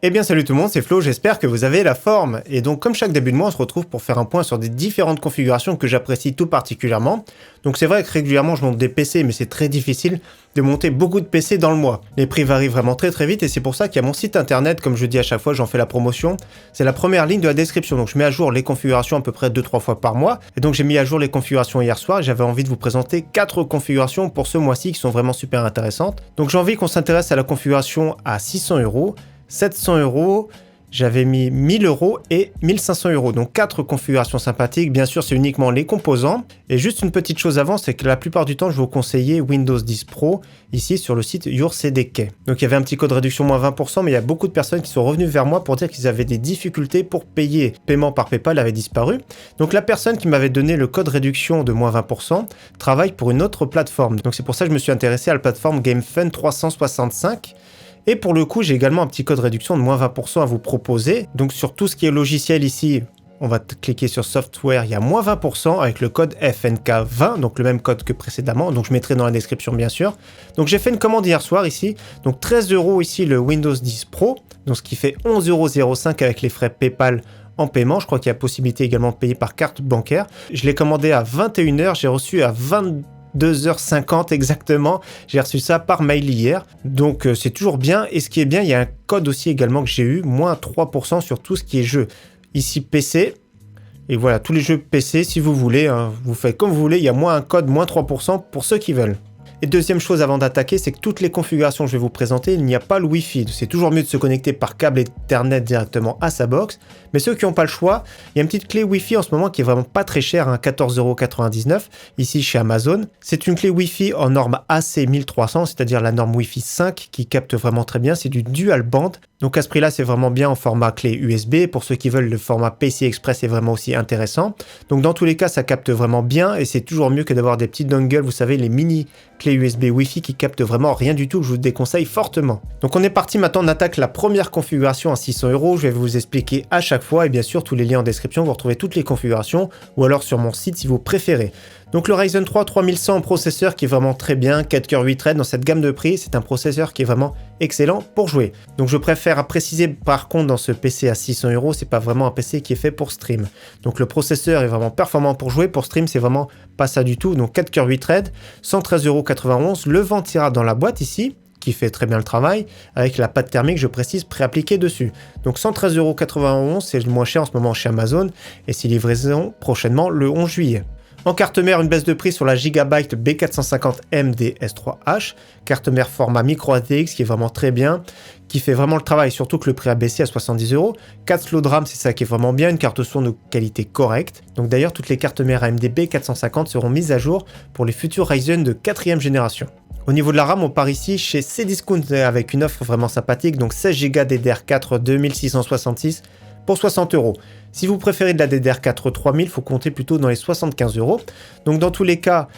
Eh bien salut tout le monde, c'est Flo, j'espère que vous avez la forme. Et donc comme chaque début de mois, on se retrouve pour faire un point sur des différentes configurations que j'apprécie tout particulièrement. Donc c'est vrai que régulièrement je monte des PC, mais c'est très difficile de monter beaucoup de PC dans le mois. Les prix varient vraiment très vite et c'est pour ça qu'il y a mon site internet, comme je dis à chaque fois, j'en fais la promotion. C'est la première ligne de la description, donc je mets à jour les configurations à peu près 2-3 fois par mois. Et donc j'ai mis à jour les configurations hier soir et j'avais envie de vous présenter 4 configurations pour ce mois-ci qui sont vraiment super intéressantes. Donc j'ai envie qu'on s'intéresse à la configuration à 600€. 700€, j'avais mis 1000€ et 1500€. Donc 4 configurations sympathiques. Bien sûr, c'est uniquement les composants. Et juste une petite chose avant, c'est que la plupart du temps, je vais vous conseiller Windows 10 Pro, ici sur le site YourCDK. Donc il y avait un petit code réduction moins 20%, mais il y a beaucoup de personnes qui sont revenues vers moi pour dire qu'ils avaient des difficultés pour payer. Paiement par PayPal avait disparu. Donc la personne qui m'avait donné le code réduction de moins 20% travaille pour une autre plateforme. Donc c'est pour ça que je me suis intéressé à la plateforme GameFun 365. Et pour le coup, j'ai également un petit code réduction de moins 20% à vous proposer. Donc sur tout ce qui est logiciel ici, on va cliquer sur Software, il y a moins 20% avec le code FNK20, donc le même code que précédemment. Donc je mettrai dans la description bien sûr. Donc j'ai fait une commande hier soir ici. Donc 13€ ici le Windows 10 Pro, donc ce qui fait 11,05€ avec les frais PayPal en paiement. Je crois qu'il y a possibilité également de payer par carte bancaire. Je l'ai commandé à 21h, j'ai reçu à 22h50 exactement, j'ai reçu ça par mail hier, donc c'est toujours bien. Et ce qui est bien, il y a un code aussi également que j'ai eu, moins 3% sur tout ce qui est jeu. Ici PC, et voilà, tous les jeux PC, si vous voulez, hein, vous faites comme vous voulez, il y a moins un code, moins 3% pour ceux qui veulent. Et deuxième chose avant d'attaquer, c'est que toutes les configurations que je vais vous présenter, il n'y a pas le Wi-Fi. C'est toujours mieux de se connecter par câble Ethernet directement à sa box. Mais ceux qui n'ont pas le choix, il y a une petite clé Wi-Fi en ce moment qui est vraiment pas très chère, hein, 14,99€ ici chez Amazon. C'est une clé Wi-Fi en norme AC1300, c'est-à-dire la norme Wi-Fi 5 qui capte vraiment très bien. C'est du dual band. Donc à ce prix-là, c'est vraiment bien en format clé USB. Pour ceux qui veulent, le format PCI Express est vraiment aussi intéressant. Donc dans tous les cas, ça capte vraiment bien et c'est toujours mieux que d'avoir des petits dongles, vous savez, les mini clés USB Wi-Fi qui captent vraiment rien du tout, que je vous déconseille fortement. Donc on est parti, maintenant on attaque la première configuration à 600€. Je vais vous expliquer à chaque fois et bien sûr tous les liens en description, vous retrouvez toutes les configurations ou alors sur mon site si vous préférez. Donc le Ryzen 3 3100 processeur qui est vraiment très bien, 4 cœurs 8 threads dans cette gamme de prix, c'est un processeur qui est vraiment excellent pour jouer. Donc je préfère préciser par contre dans ce PC à 600€, c'est pas vraiment un PC qui est fait pour stream. Donc le processeur est vraiment performant pour jouer, pour stream c'est vraiment pas ça du tout. Donc 4 cœurs 8 threads, 113,91€, le vent ira dans la boîte ici, qui fait très bien le travail, avec la pâte thermique, je précise, préappliquée dessus. Donc 113,91€, c'est le moins cher en ce moment chez Amazon, et c'est livraison prochainement le 11 juillet. En carte mère, une baisse de prix sur la Gigabyte B450M DS3H, carte mère format micro ATX qui est vraiment très bien, qui fait vraiment le travail, surtout que le prix a baissé à 70€. 4 slots de RAM, c'est ça qui est vraiment bien, une carte son de qualité correcte. Donc d'ailleurs, toutes les cartes mères AMD B450 seront mises à jour pour les futurs Ryzen de 4e génération. Au niveau de la RAM, on part ici chez Cdiscount avec une offre vraiment sympathique, donc 16Go DDR4 2666 pour 60€. Si vous préférez de la DDR4 3000, il faut compter plutôt dans les 75€. Donc dans tous les cas,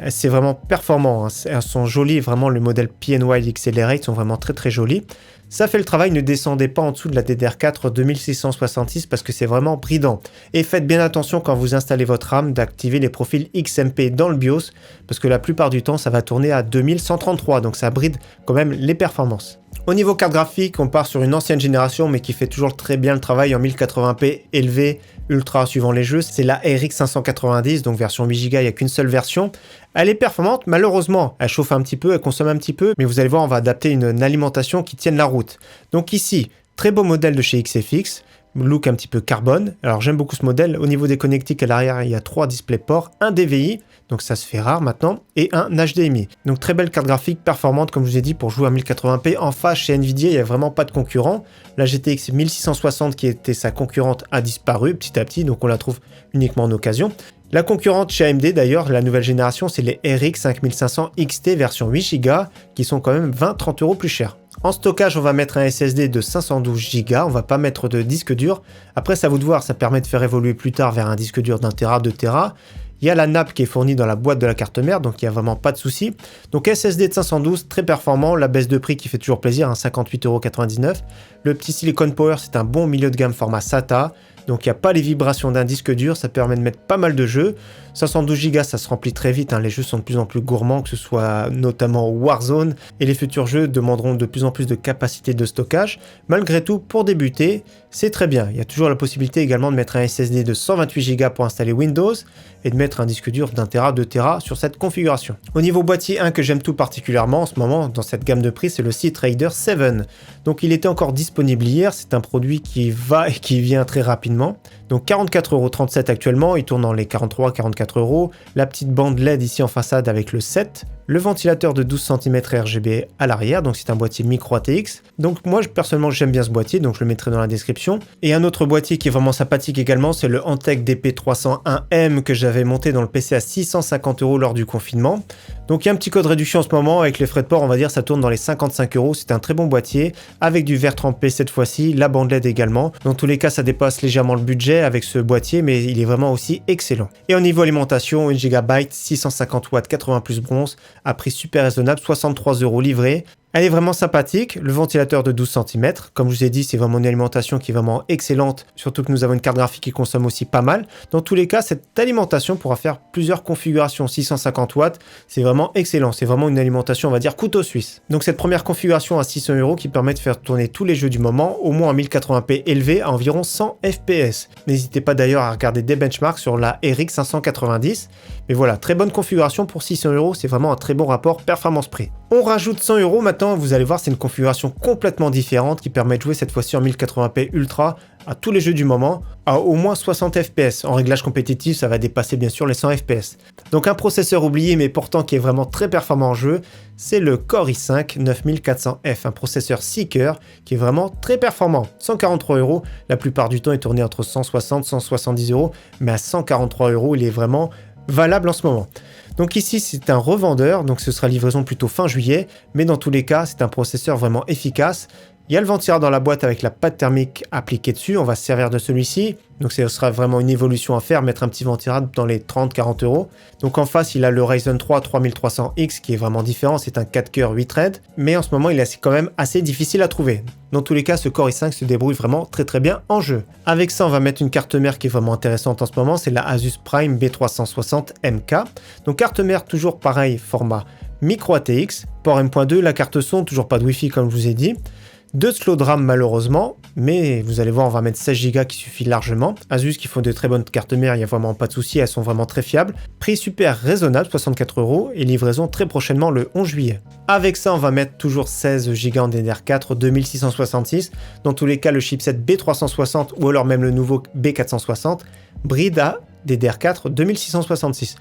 c'est vraiment performant, hein. Elles sont jolies, vraiment le modèle PNY Accelerate sont vraiment très jolis. Ça fait le travail, ne descendez pas en dessous de la DDR4 2666 parce que c'est vraiment bridant. Et faites bien attention quand vous installez votre RAM d'activer les profils XMP dans le BIOS parce que la plupart du temps ça va tourner à 2133, donc ça bride quand même les performances. Au niveau carte graphique, on part sur une ancienne génération mais qui fait toujours très bien le travail en 1080p élevé, ultra suivant les jeux. C'est la RX 590, donc version 8Go, il n'y a qu'une seule version. Elle est performante, malheureusement, elle chauffe un petit peu, elle consomme un petit peu, mais vous allez voir, on va adapter une alimentation qui tienne la route. Donc ici, très beau modèle de chez XFX, look un petit peu carbone. Alors j'aime beaucoup ce modèle. Au niveau des connectiques à l'arrière, il y a 3 DisplayPort, un DVI, donc ça se fait rare maintenant, et un HDMI. Donc très belle carte graphique performante, comme je vous ai dit, pour jouer à 1080p. En face, chez Nvidia, il n'y a vraiment pas de concurrent. La GTX 1660, qui était sa concurrente, a disparu petit à petit, donc on la trouve uniquement en occasion. La concurrente chez AMD d'ailleurs, la nouvelle génération, c'est les RX 5500 XT version 8Go, qui sont quand même 20-30€ plus chers. En stockage, on va mettre un SSD de 512Go, on va pas mettre de disque dur. Après, c'est à vous de voir, ça permet de faire évoluer plus tard vers un disque dur d'1 Tera, 2 Tera. Il y a la nappe qui est fournie dans la boîte de la carte mère, donc il n'y a vraiment pas de souci. Donc SSD de 512, très performant, la baisse de prix qui fait toujours plaisir, hein, 58,99€. Le petit Silicon Power, c'est un bon milieu de gamme format SATA. Donc il n'y a pas les vibrations d'un disque dur, ça permet de mettre pas mal de jeux. 512 Go, ça se remplit très vite, les jeux sont de plus en plus gourmands, que ce soit notamment Warzone, et les futurs jeux demanderont de plus en plus de capacité de stockage. Malgré tout, pour débuter, c'est très bien. Il y a toujours la possibilité également de mettre un SSD de 128 Go pour installer Windows, et de mettre un disque dur d'1 Tera, 2 Tera sur cette configuration. Au niveau boîtier, un que j'aime tout particulièrement en ce moment, dans cette gamme de prix, c'est le Sea Trader 7. Donc il était encore disponible hier, c'est un produit qui va et qui vient très rapidement. Donc 44,37€ actuellement, il tourne dans les 43-44€. La petite bande LED ici en façade avec le 7. Le ventilateur de 12 cm RGB à l'arrière, donc c'est un boîtier micro ATX. Donc moi personnellement j'aime bien ce boîtier, donc je le mettrai dans la description. Et un autre boîtier qui est vraiment sympathique également, c'est le Antec DP301M que j'avais monté dans le PC à 650€ lors du confinement. Donc il y a un petit code réduction en ce moment, avec les frais de port on va dire ça tourne dans les 55€, c'est un très bon boîtier, avec du verre trempé cette fois-ci, la bande LED également. Dans tous les cas ça dépasse légèrement le budget avec ce boîtier, mais il est vraiment aussi excellent. Et au niveau alimentation, 1 GB, 650 watts, 80 plus bronze, à prix super raisonnable, 63€ livré. Elle est vraiment sympathique, le ventilateur de 12 cm, comme je vous ai dit, c'est vraiment une alimentation qui est vraiment excellente, surtout que nous avons une carte graphique qui consomme aussi pas mal. Dans tous les cas, cette alimentation pourra faire plusieurs configurations, 650 watts, c'est vraiment excellent, c'est vraiment une alimentation, on va dire, couteau suisse. Donc cette première configuration à 600€ qui permet de faire tourner tous les jeux du moment, au moins en 1080p élevé à environ 100 fps. N'hésitez pas d'ailleurs à regarder des benchmarks sur la RX 590, mais voilà, très bonne configuration pour 600€, c'est vraiment un très bon rapport performance-prix. On rajoute 100€ maintenant, vous allez voir, c'est une configuration complètement différente qui permet de jouer cette fois-ci en 1080p Ultra à tous les jeux du moment, à au moins 60 fps. En réglage compétitif, ça va dépasser bien sûr les 100 fps. Donc un processeur oublié mais pourtant qui est vraiment très performant en jeu, c'est le Core i5 9400F, un processeur Seeker qui est vraiment très performant. 143€, la plupart du temps il tournait entre 160 et 170€, mais à 143€, il est vraiment valable en ce moment. Donc ici c'est un revendeur, donc ce sera livraison plutôt fin juillet, mais dans tous les cas c'est un processeur vraiment efficace. Il y a le ventilateur dans la boîte avec la pâte thermique appliquée dessus, on va se servir de celui-ci. Donc ce sera vraiment une évolution à faire, mettre un petit ventilateur dans les 30-40€. Donc en face il a le Ryzen 3 3300X qui est vraiment différent, c'est un 4 coeurs 8 threads, mais en ce moment il est quand même assez difficile à trouver. Dans tous les cas, ce Core i5 se débrouille vraiment très bien en jeu. Avec ça, on va mettre une carte mère qui est vraiment intéressante en ce moment, c'est la Asus Prime B360MK. Donc carte mère toujours pareil, format micro ATX, port M.2, la carte son, toujours pas de Wi-Fi comme je vous ai dit. 2 slots de RAM malheureusement, mais vous allez voir, on va mettre 16 Go qui suffit largement. Asus qui font de très bonnes cartes mères, il n'y a vraiment pas de souci, elles sont vraiment très fiables. Prix super raisonnable, 64€ et livraison très prochainement le 11 juillet. Avec ça, on va mettre toujours 16 Go en DDR4 2666. Dans tous les cas, le chipset B360 ou alors même le nouveau B460 bride à DDR4 2666.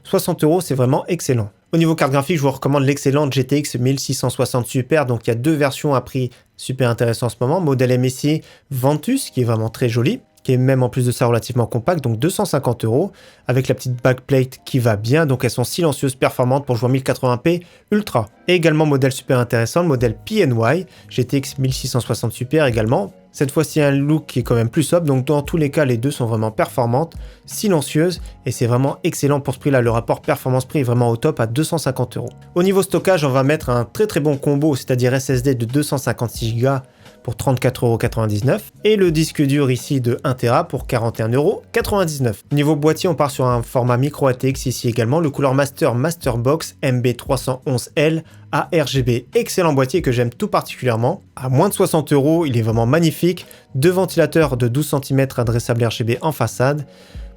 60€, c'est vraiment excellent. Au niveau carte graphique, je vous recommande l'excellente GTX 1660 Super, donc il y a deux versions à prix super intéressant en ce moment. Modèle MSI Ventus, qui est vraiment très joli, qui est même en plus de ça relativement compact, donc 250€, avec la petite backplate qui va bien, donc elles sont silencieuses, performantes pour jouer en 1080p Ultra. Et également modèle super intéressant, le modèle PNY, GTX 1660 Super également. Cette fois-ci un look qui est quand même plus sobre, donc dans tous les cas les deux sont vraiment performantes, silencieuses, et c'est vraiment excellent pour ce prix là, le rapport performance-prix est vraiment au top à 250€. Au niveau stockage, on va mettre un très bon combo, c'est-à-dire SSD de 256 Go pour 34,99€ et le disque dur ici de 1 Tera pour 41,99€. Niveau boîtier, on part sur un format micro ATX ici également, le Cooler Master Masterbox MB311L à RGB. Excellent boîtier que j'aime tout particulièrement. À moins de 60€, il est vraiment magnifique. Deux ventilateurs de 12 cm adressables RGB en façade.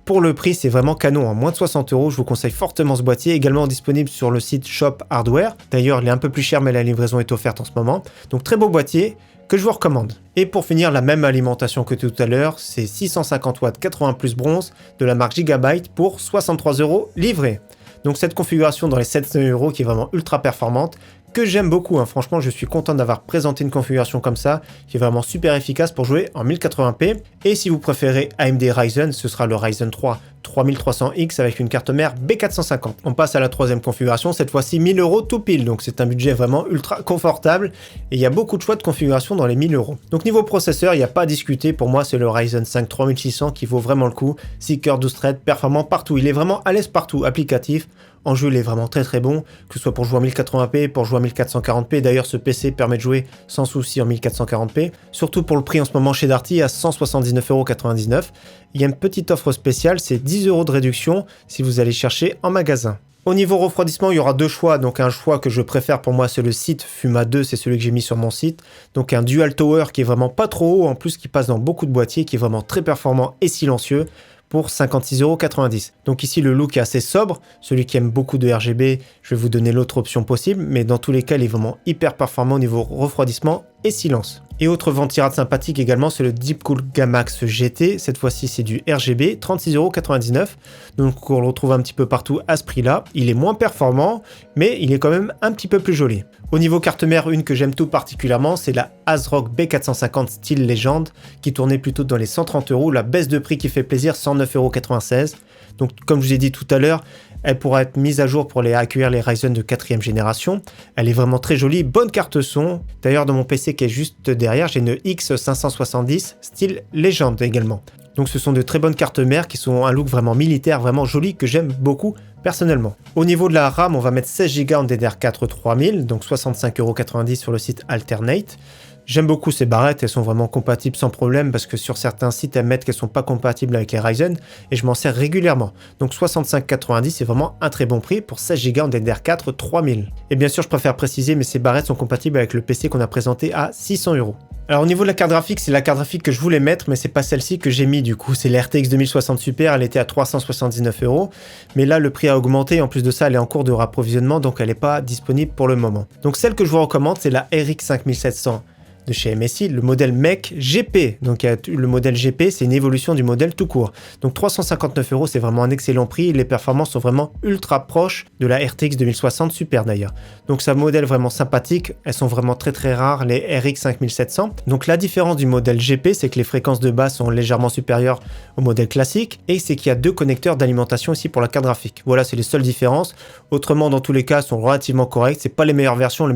Pour le prix, c'est vraiment canon, à moins de 60€, je vous conseille fortement ce boîtier, également disponible sur le site Shop Hardware. D'ailleurs, il est un peu plus cher, mais la livraison est offerte en ce moment. Donc très beau boîtier que je vous recommande. Et pour finir, la même alimentation que tout à l'heure, c'est 650 watts 80 plus bronze de la marque Gigabyte pour 63€ livré. Donc cette configuration dans les 700€ qui est vraiment ultra performante, que j'aime beaucoup, hein. Franchement je suis content d'avoir présenté une configuration comme ça, qui est vraiment super efficace pour jouer en 1080p, et si vous préférez AMD Ryzen, ce sera le Ryzen 3 3300X avec une carte mère B450. On passe à la troisième configuration, cette fois-ci 1000€ tout pile, donc c'est un budget vraiment ultra confortable, et il y a beaucoup de choix de configuration dans les 1000€. Donc niveau processeur, il n'y a pas à discuter, pour moi c'est le Ryzen 5 3600 qui vaut vraiment le coup, 6 coeurs 12 threads, performant partout, il est vraiment à l'aise partout, applicatif, En jeu, il est vraiment très bon, que ce soit pour jouer en 1080p, pour jouer en 1440p. D'ailleurs, ce PC permet de jouer sans souci en 1440p. Surtout pour le prix en ce moment chez Darty à 179,99 €. Il y a une petite offre spéciale, c'est 10 € de réduction si vous allez chercher en magasin. Au niveau refroidissement, il y aura deux choix. Donc un choix que je préfère pour moi, c'est le Sith Fuma 2, c'est celui que j'ai mis sur mon site. Donc un Dual Tower qui est vraiment pas trop haut, en plus qui passe dans beaucoup de boîtiers, qui est vraiment très performant et silencieux pour 56,90 €. Donc ici le look est assez sobre, celui qui aime beaucoup de RGB, je vais vous donner l'autre option possible, mais dans tous les cas il est vraiment hyper performant au niveau refroidissement et silence. Et autre ventirad sympathique également, c'est le Deepcool Gamax GT, cette fois-ci c'est du RGB, 36,99 €, donc on le retrouve un petit peu partout à ce prix-là. Il est moins performant, mais il est quand même un petit peu plus joli. Au niveau carte mère, une que j'aime tout particulièrement, c'est la ASRock B450 style légende, qui tournait plutôt dans les 130 €, la baisse de prix qui fait plaisir, 109,96 €. Donc comme je vous ai dit tout à l'heure, elle pourra être mise à jour pour accueillir les Ryzen de 4ème génération. Elle est vraiment très jolie, bonne carte son. D'ailleurs dans mon PC qui est juste derrière, j'ai une X570 style légende également. Donc ce sont de très bonnes cartes mères qui sont un look vraiment militaire, vraiment joli, que j'aime beaucoup personnellement. Au niveau de la RAM, on va mettre 16 Go en DDR4 3000, donc 65,90 € sur le site Alternate. J'aime beaucoup ces barrettes, elles sont vraiment compatibles sans problème parce que sur certains sites elles mettent qu'elles sont pas compatibles avec les Ryzen et je m'en sers régulièrement. Donc 65,90 c'est vraiment un très bon prix pour 16 Go en DDR4 3000. Et bien sûr je préfère préciser mais ces barrettes sont compatibles avec le PC qu'on a présenté à 600 €. Alors au niveau de la carte graphique, c'est la carte graphique que je voulais mettre mais c'est pas celle-ci que j'ai mis du coup, c'est l'RTX 2060 Super, elle était à 379 €, mais là le prix a augmenté, en plus de ça elle est en cours de rapprovisionnement donc elle n'est pas disponible pour le moment. Donc celle que je vous recommande c'est la RX 5700 de chez MSI, le modèle Mech GP. Donc le modèle GP, c'est une évolution du modèle tout court. Donc 359 €, c'est vraiment un excellent prix. Les performances sont vraiment ultra proches de la RTX 2060 Super d'ailleurs. Donc c'est un modèle vraiment sympathique. Elles sont vraiment très rares, les RX 5700. Donc la différence du modèle GP, c'est que les fréquences de base sont légèrement supérieures au modèle classique et c'est qu'il y a deux connecteurs d'alimentation ici pour la carte graphique. Voilà, c'est les seules différences. Autrement, dans tous les cas, sont relativement corrects. C'est pas les meilleures versions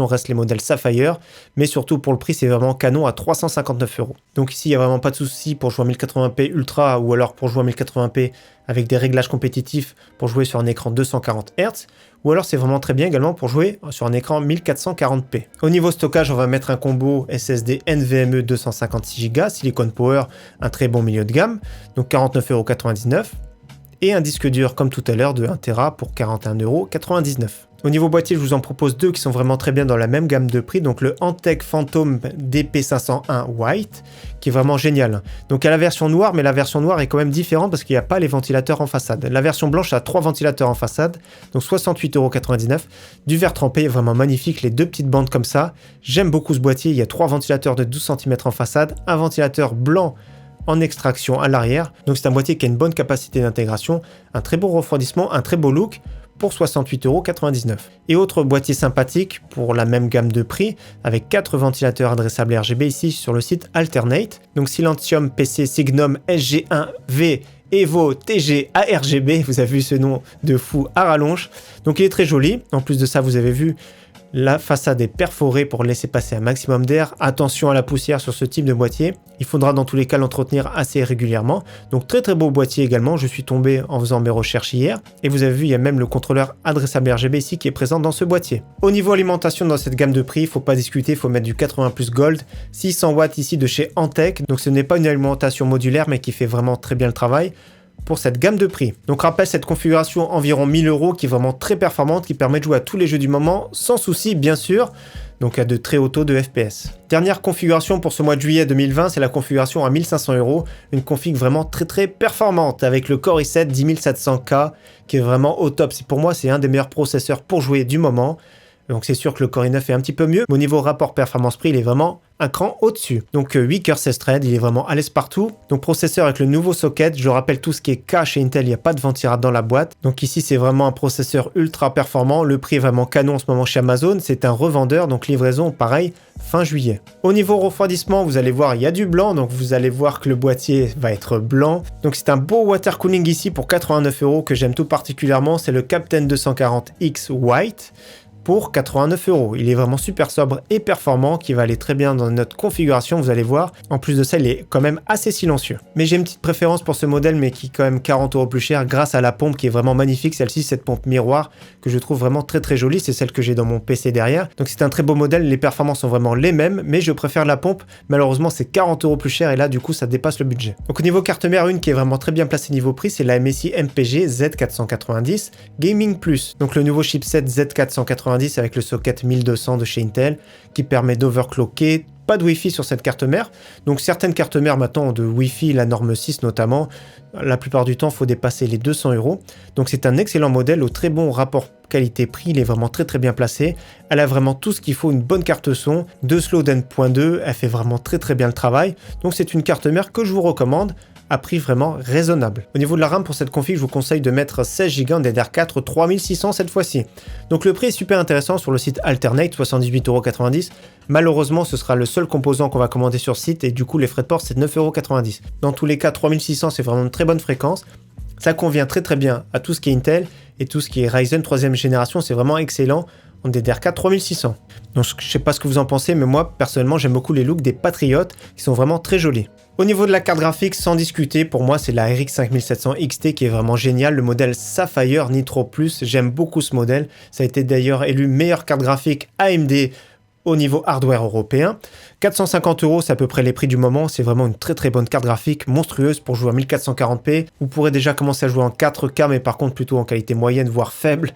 restent les modèles Sapphire, mais surtout pour le prix, c'est vraiment canon à 359 €. Donc ici, il n'y a vraiment pas de souci pour jouer en 1080p Ultra ou alors pour jouer en 1080p avec des réglages compétitifs pour jouer sur un écran 240 Hz. Ou alors c'est vraiment très bien également pour jouer sur un écran 1440p. Au niveau stockage, on va mettre un combo SSD NVMe 256 Go, Silicon Power, un très bon milieu de gamme, donc 49,99 €. Et un disque dur comme tout à l'heure de 1 Tera pour 41,99 €. Au niveau boîtier, je vous en propose deux qui sont vraiment très bien dans la même gamme de prix. Donc le Antec Phantom DP501 White, qui est vraiment génial. Donc il y a la version noire, mais la version noire est quand même différente parce qu'il n'y a pas les ventilateurs en façade. La version blanche a 3 ventilateurs en façade, donc 68,99 €. Du verre trempé, vraiment magnifique, les deux petites bandes comme ça. J'aime beaucoup ce boîtier, il y a 3 ventilateurs de 12 cm en façade, un ventilateur blanc en extraction à l'arrière. Donc c'est un boîtier qui a une bonne capacité d'intégration, un très beau refroidissement, un très beau look pour 68,99 €. Et autre boîtier sympathique pour la même gamme de prix avec 4 ventilateurs adressables RGB ici sur le site Alternate. Donc Silentium PC Signum SG1V Evo TG ARGB, vous avez vu ce nom de fou à rallonge. Donc il est très joli. En plus de ça, vous avez vu la façade est perforée pour laisser passer un maximum d'air. Attention à la poussière sur ce type de boîtier. Il faudra dans tous les cas l'entretenir assez régulièrement. Donc très beau boîtier également. Je suis tombé en faisant mes recherches hier. Et vous avez vu, il y a même le contrôleur adressable RGB ici qui est présent dans ce boîtier. Au niveau alimentation dans cette gamme de prix, il ne faut pas discuter, il faut mettre du 80 plus Gold. 600 watts ici de chez Antec. Donc ce n'est pas une alimentation modulaire mais qui fait vraiment très bien le travail pour cette gamme de prix. Donc rappelle cette configuration environ 1000 € qui est vraiment très performante, qui permet de jouer à tous les jeux du moment sans souci bien sûr, donc à de très hauts taux de FPS. Dernière configuration pour ce mois de juillet 2020, c'est la configuration à 1500 €, une config vraiment très performante avec le Core i7 10700K qui est vraiment au top. Pour moi c'est un des meilleurs processeurs pour jouer du moment. Donc c'est sûr que le Core i9 est un petit peu mieux, mais au niveau rapport performance-prix, il est vraiment un cran au-dessus. Donc 8 cœurs 16 threads, il est vraiment à l'aise partout. Donc processeur avec le nouveau socket, je rappelle tout ce qui est K chez Intel, il n'y a pas de ventirad dans la boîte. Donc ici c'est vraiment un processeur ultra performant, le prix est vraiment canon en ce moment chez Amazon, c'est un revendeur, donc livraison pareil, fin juillet. Au niveau refroidissement, vous allez voir, il y a du blanc, donc vous allez voir que le boîtier va être blanc. Donc c'est un beau water cooling ici pour 89 € que j'aime tout particulièrement, c'est le Captain 240X White. pour 89 €. Il est vraiment super sobre et performant, qui va aller très bien dans notre configuration, vous allez voir. En plus de ça, il est quand même assez silencieux. Mais j'ai une petite préférence pour ce modèle, mais qui est quand même 40 € plus cher, grâce à la pompe qui est vraiment magnifique. Celle-ci, cette pompe miroir, que je trouve vraiment très jolie, c'est celle que j'ai dans mon PC derrière. Donc c'est un très beau modèle, les performances sont vraiment les mêmes, mais je préfère la pompe. Malheureusement, c'est 40 € plus cher, et là, du coup, ça dépasse le budget. Donc au niveau carte mère, une qui est vraiment très bien placée niveau prix, c'est la MSI MPG Z490 Gaming Plus. Donc le nouveau chipset Z490 avec le socket 1200 de chez Intel, qui permet d'overclocker. Pas de Wi-Fi sur cette carte mère, donc certaines cartes mères maintenant ont de Wi-Fi, la norme 6 notamment. La plupart du temps, il faut dépasser les 200 €. Donc c'est un excellent modèle au très bon rapport qualité-prix, il est vraiment très bien placé. Elle a vraiment tout ce qu'il faut, une bonne carte son, 2 slow d'N.2, elle fait vraiment très bien le travail. Donc c'est une carte mère que je vous recommande, à prix vraiment raisonnable. Au niveau de la RAM pour cette config, je vous conseille de mettre 16 Go en DDR4 3600 cette fois-ci. Donc le prix est super intéressant sur le site Alternate, 78,90 €. Malheureusement, ce sera le seul composant qu'on va commander sur site, et du coup les frais de port c'est 9,90 €. Dans tous les cas, 3600 c'est vraiment une très bonne fréquence. Ça convient très bien à tout ce qui est Intel, et tout ce qui est Ryzen 3e génération, c'est vraiment excellent en DDR4 3600. Donc je sais pas ce que vous en pensez, mais moi personnellement j'aime beaucoup les looks des Patriotes qui sont vraiment très jolis. Au niveau de la carte graphique, sans discuter, pour moi c'est la RX 5700 XT qui est vraiment géniale, le modèle Sapphire Nitro Plus, j'aime beaucoup ce modèle, ça a été d'ailleurs élu meilleure carte graphique AMD au niveau hardware européen. 450 €, c'est à peu près les prix du moment, c'est vraiment une très bonne carte graphique, monstrueuse pour jouer à 1440p. Vous pourrez déjà commencer à jouer en 4K, mais par contre plutôt en qualité moyenne, voire faible.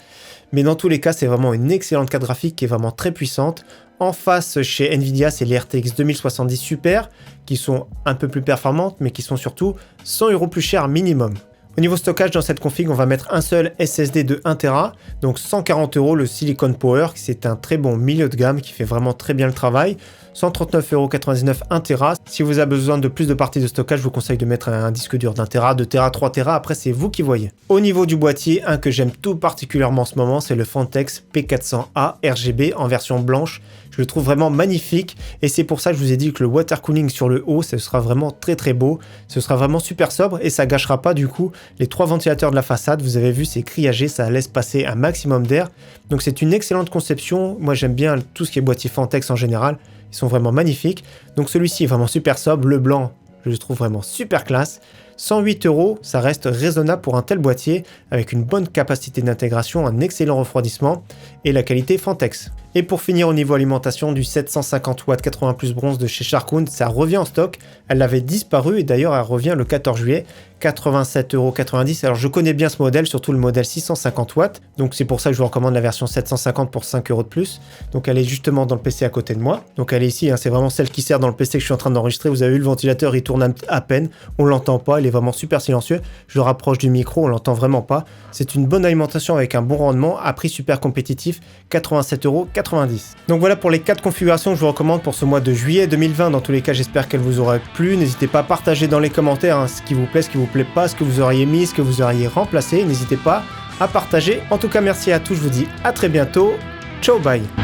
Mais dans tous les cas, c'est vraiment une excellente carte graphique qui est vraiment très puissante. En face, chez Nvidia, c'est les RTX 2070 Super, qui sont un peu plus performantes, mais qui sont surtout 100 € plus chères minimum. Au niveau stockage, dans cette config, on va mettre un seul SSD de 1 Tera, donc 140 € le Silicon Power, c'est un très bon milieu de gamme qui fait vraiment très bien le travail. 139,99 € 1 Tera. Si vous avez besoin de plus de parties de stockage, je vous conseille de mettre un disque dur d'1 Tera, 2 Tera, 3 Tera, après c'est vous qui voyez. Au niveau du boîtier, un que j'aime tout particulièrement en ce moment, c'est le Phontex P400A RGB en version blanche. Je le trouve vraiment magnifique, et c'est pour ça que je vous ai dit que le water cooling sur le haut, ce sera vraiment très beau, ce sera vraiment super sobre, et ça gâchera pas du coup les 3 ventilateurs de la façade. Vous avez vu, c'est grillagé, ça laisse passer un maximum d'air, donc c'est une excellente conception. Moi j'aime bien tout ce qui est boîtier Phontex en général, ils sont vraiment magnifiques. Donc celui-ci est vraiment super sobre, le blanc je le trouve vraiment super classe. 108 €, ça reste raisonnable pour un tel boîtier, avec une bonne capacité d'intégration, un excellent refroidissement et la qualité Phontex. Et pour finir, au niveau alimentation, du 750 watts 80 plus bronze de chez Sharkoon, ça revient en stock. Elle avait disparu et d'ailleurs elle revient le 14 juillet, 87,90 €. Alors je connais bien ce modèle, surtout le modèle 650 watts, donc c'est pour ça que je vous recommande la version 750 pour 5 € de plus. Donc elle est justement dans le PC à côté de moi. Donc elle est ici, hein, c'est vraiment celle qui sert dans le PC que je suis en train d'enregistrer. Vous avez vu, le ventilateur il tourne à peine, on l'entend pas, il est vraiment super silencieux. Je le rapproche du micro, on l'entend vraiment pas. C'est une bonne alimentation avec un bon rendement, à prix super compétitif, 87,90 €. Donc voilà pour les 4 configurations que je vous recommande pour ce mois de juillet 2020. Dans tous les cas, j'espère qu'elles vous auraient plu. N'hésitez pas à partager dans les commentaires hein, ce qui vous plaît, ce qui vous plaît pas, ce que vous auriez mis, ce que vous auriez remplacé. N'hésitez pas à partager. En tout cas, merci à tous. Je vous dis à très bientôt. Ciao, bye.